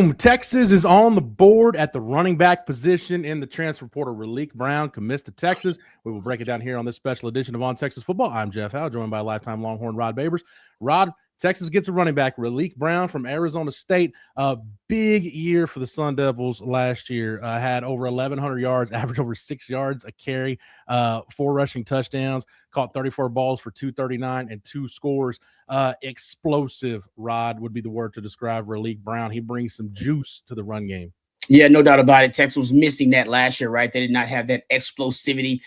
Boom! Texas is on the board at the running back position in the transfer portal. Raleek Brown commits to Texas. We will break it down here on this special edition of On Texas Football. I'm Jeff Howe, joined by lifetime Longhorn Rod Babers. Rod, Texas gets a running back, Raleek Brown from Arizona State. A big year for the Sun Devils last year. Had over 1,100 yards, averaged over 6 yards a carry, 4 rushing touchdowns, caught 34 balls for 239 and 2 scores. Explosive, Rod, would be the word to describe Raleek Brown. He brings some juice to the run game. Yeah, no doubt about it. Texas was missing that last year, right? They did not have that explosivity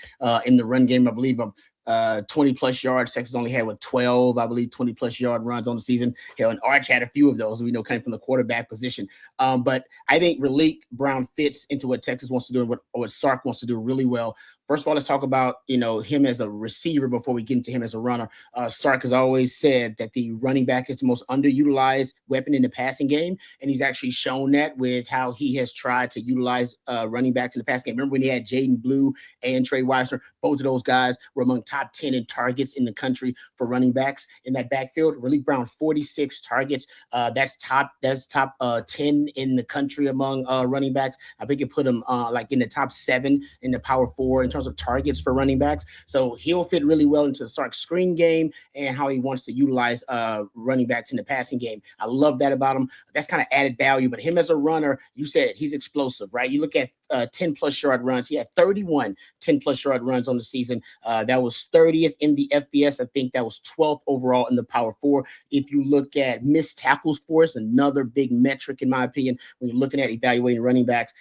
in the run game. I believe 20 plus yards. Texas only had 12, I believe, 20 plus yard runs on the season. Hell, and Arch had a few of those, we know, came from the quarterback position. But I think Raleek Brown fits into what Texas wants to do and what Sark wants to do really well. First of all, let's talk about, him as a receiver before we get into him as a runner. Sark has always said that the running back is the most underutilized weapon in the passing game, and he's actually shown that with how he has tried to utilize running backs in the passing game. Remember when he had Jaden Blue and Trey Weisner? Both of those guys were among top 10 in targets in the country for running backs in that backfield. Raleek Brown, 46 targets. That's top 10 in the country among running backs. I think it put him like in the top 7 in the Power 4 in terms of targets for running backs. So he'll fit really well into the Sark screen game and how he wants to utilize running backs in the passing game. I love that about him. That's kind of added value. But him as a runner, you said it, he's explosive, right? You look at 10 plus yard runs. He had 31 10 plus yard runs on the season. That was 30th in the FBS. I think that was 12th overall in the Power 4. If you look at missed tackles for us, another big metric in my opinion, when you're looking at evaluating running backs,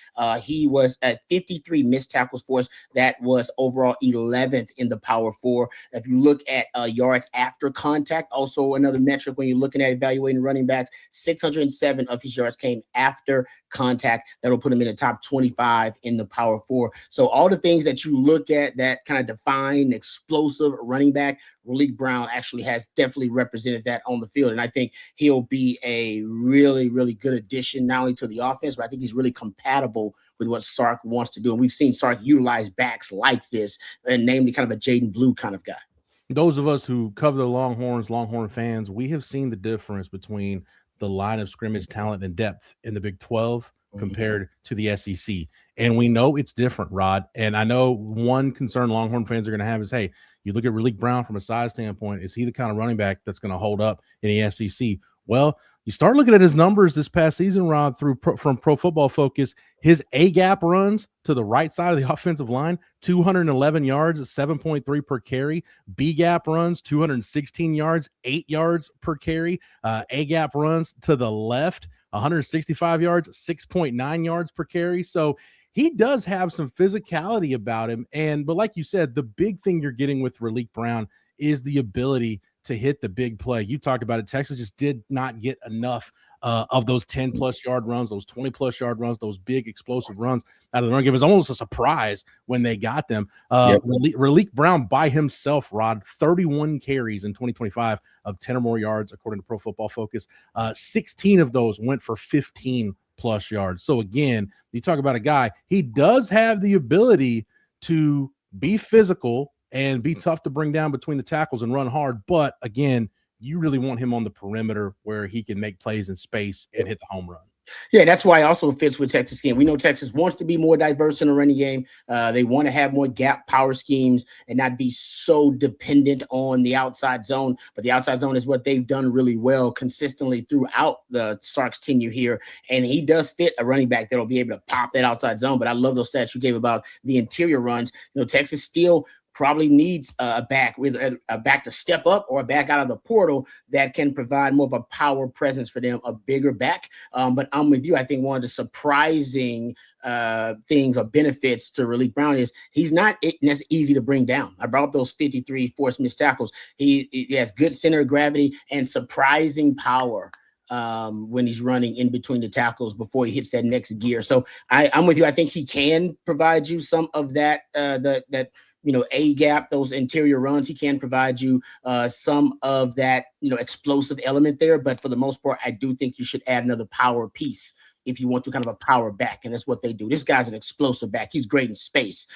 he was at 53 missed tackles for us. That was overall 11th in the Power 4. If you look at yards after contact, also another metric when you're looking at evaluating running backs, 607 of his yards came after contact. That'll put him in the top 25 in the Power 4. So all the things that you look at that kind of define explosive running back, Raleek Brown actually has definitely represented that on the field. And I think he'll be a really, really good addition, not only to the offense, but I think he's really compatible with what Sark wants to do. And we've seen Sark utilize backs like this, and namely kind of a Jaden Blue kind of guy. Those of us who cover the Longhorns, Longhorn fans, we have seen the difference between the line of scrimmage talent and depth in the Big 12 compared to the SEC. And we know it's different, Rod. And I know one concern Longhorn fans are going to have is, hey, you look at Raleek Brown from a size standpoint, is he the kind of running back that's going to hold up in the SEC? Well, you start looking at his numbers this past season, Rod, from Pro Football Focus. His A-gap runs to the right side of the offensive line, 211 yards, 7.3 per carry. B-gap runs, 216 yards, 8 yards per carry. A-gap runs to the left, 165 yards, 6.9 yards per carry. So he does have some physicality about him. But like you said, the big thing you're getting with Raleek Brown is the ability to hit the big play. You talked about it. Texas just did not get enough of those 10-plus yard runs, those 20-plus yard runs, those big explosive runs out of the run game. It was almost a surprise when they got them. Raleek Brown by himself, Rod, 31 carries in 2025 of 10 or more yards, according to Pro Football Focus. 16 of those went for 15-plus yards. So, again, you talk about a guy, he does have the ability to be physical and be tough to bring down between the tackles and run hard. But, again, you really want him on the perimeter where he can make plays in space and hit the home run. Yeah, that's why it also fits with Texas scheme. We know Texas wants to be more diverse in the running game. They want to have more gap power schemes and not be so dependent on the outside zone. But the outside zone is what they've done really well consistently throughout the Sark's tenure here. And he does fit a running back that'll be able to pop that outside zone. But I love those stats you gave about the interior runs. Texas still probably needs a back, with a back to step up or a back out of the portal that can provide more of a power presence for them, a bigger back. But I'm with you. I think one of the surprising things or benefits to Raleek Brown is he's not as easy to bring down. I brought up those 53 forced missed tackles. He has good center of gravity and surprising power when he's running in between the tackles before he hits that next gear. So I'm with you. I think he can provide you some of that, A gap, those interior runs. He can provide you some of that, explosive element there. But for the most part, I do think you should add another power piece if you want to kind of a power back. And that's what they do. This guy's an explosive back. He's great in space.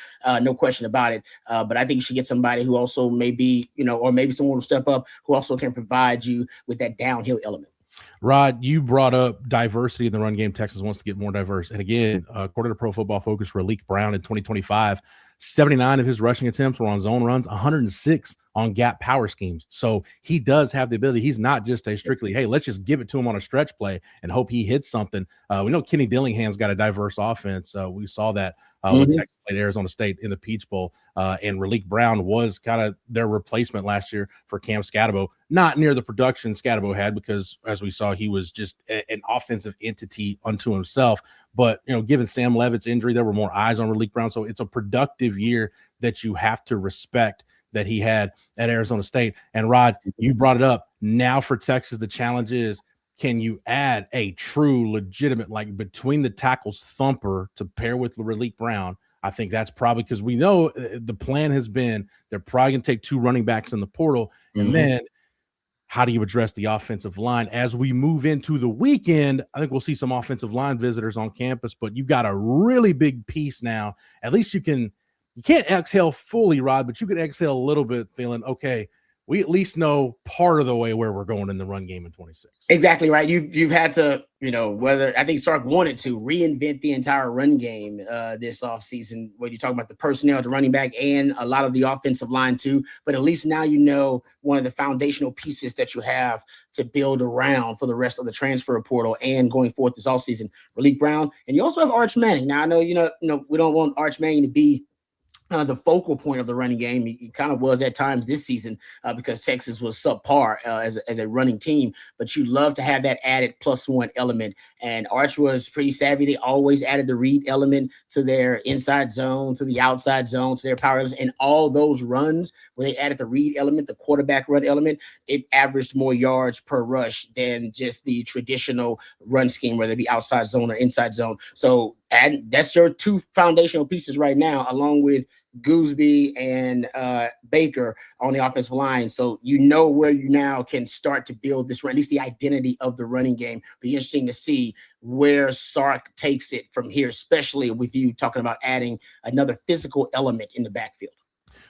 No question about it. But I think you should get somebody who also maybe, or maybe someone will step up who also can provide you with that downhill element. Rod, you brought up diversity in the run game. Texas wants to get more diverse. And again, according to Pro Football Focus, Raleek Brown in 2025, 79 of his rushing attempts were on zone runs, 106 on gap power schemes. So he does have the ability. He's not just a strictly, hey, let's just give it to him on a stretch play and hope he hits something. We know Kenny Dillingham's got a diverse offense. We saw that when Texas played Arizona State in the Peach Bowl. And Raleek Brown was kind of their replacement last year for Cam Scatabo. Not near the production Scatabo had because, as we saw, he was just an offensive entity unto himself. But, given Sam Levitt's injury, there were more eyes on Raleek Brown. So it's a productive year that you have to respect that he had at Arizona State. And Rod, you brought it up. Now for Texas, the challenge is, can you add a true, legitimate, like between the tackles thumper to pair with Raleek Brown? I think that's probably because we know the plan has been they're probably going to take 2 running backs in the portal. And then how do you address the offensive line as we move into the weekend? I think we'll see some offensive line visitors on campus, but you've got a really big piece now. At least you can't exhale fully, Rod, but you can exhale a little bit feeling, okay, we at least know part of the way where we're going in the run game in 26. Exactly right. You've had to, whether I think Sark wanted to reinvent the entire run game this offseason, when you talk about the personnel, the running back, and a lot of the offensive line too. But at least now one of the foundational pieces that you have to build around for the rest of the transfer portal and going forth this offseason. Raleek Brown, and you also have Arch Manning. Now I know we don't want Arch Manning to be the focal point of the running game. He kind of was at times this season because Texas was subpar as a running team, but you love to have that added +1 element. And Arch was pretty savvy. They always added the read element to their inside zone, to the outside zone, to their power elements, and all those runs where they added the read element, the quarterback run element, it averaged more yards per rush than just the traditional run scheme, whether it be outside zone or inside zone. So and that's your 2 foundational pieces right now, along with Gooseby and Baker on the offensive line. So where you now can start to build this, or at least the identity of the running game. Be interesting to see where Sark takes it from here, especially with you talking about adding another physical element in the backfield.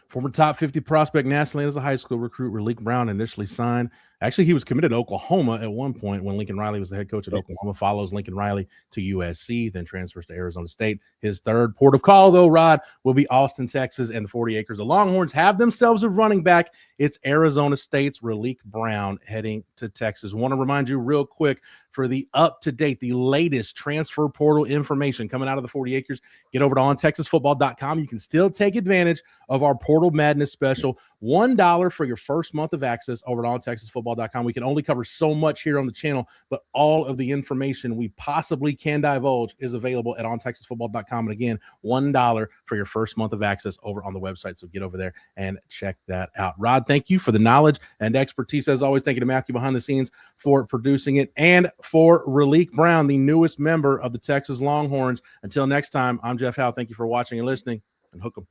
Former top 50 prospect nationally as a high school recruit, Raleek Brown initially signed. Actually, he was committed to Oklahoma at one point when Lincoln Riley was the head coach at Oklahoma. Follows Lincoln Riley to USC, then transfers to Arizona State. His third port of call, though, Rod, will be Austin, Texas, and the 40 acres. The Longhorns have themselves a running back. It's Arizona State's Raleek Brown heading to Texas. Want to remind you real quick, for the up-to-date, the latest transfer portal information coming out of the 40 acres, get over to ontexasfootball.com. You can still take advantage of our Portal Madness special. $1 for your first month of access over at ontexasfootball.com. We can only cover so much here on the channel, but all of the information we possibly can divulge is available at ontexasfootball.com. And again, $1 for your first month of access over on the website. So get over there and check that out. Rod, thank you for the knowledge and expertise. As always, thank you to Matthew behind the scenes for producing it, and for Raleek Brown, the newest member of the Texas Longhorns. Until next time, I'm Jeff Howe. Thank you for watching and listening, and hook 'em.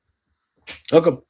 Hook 'em.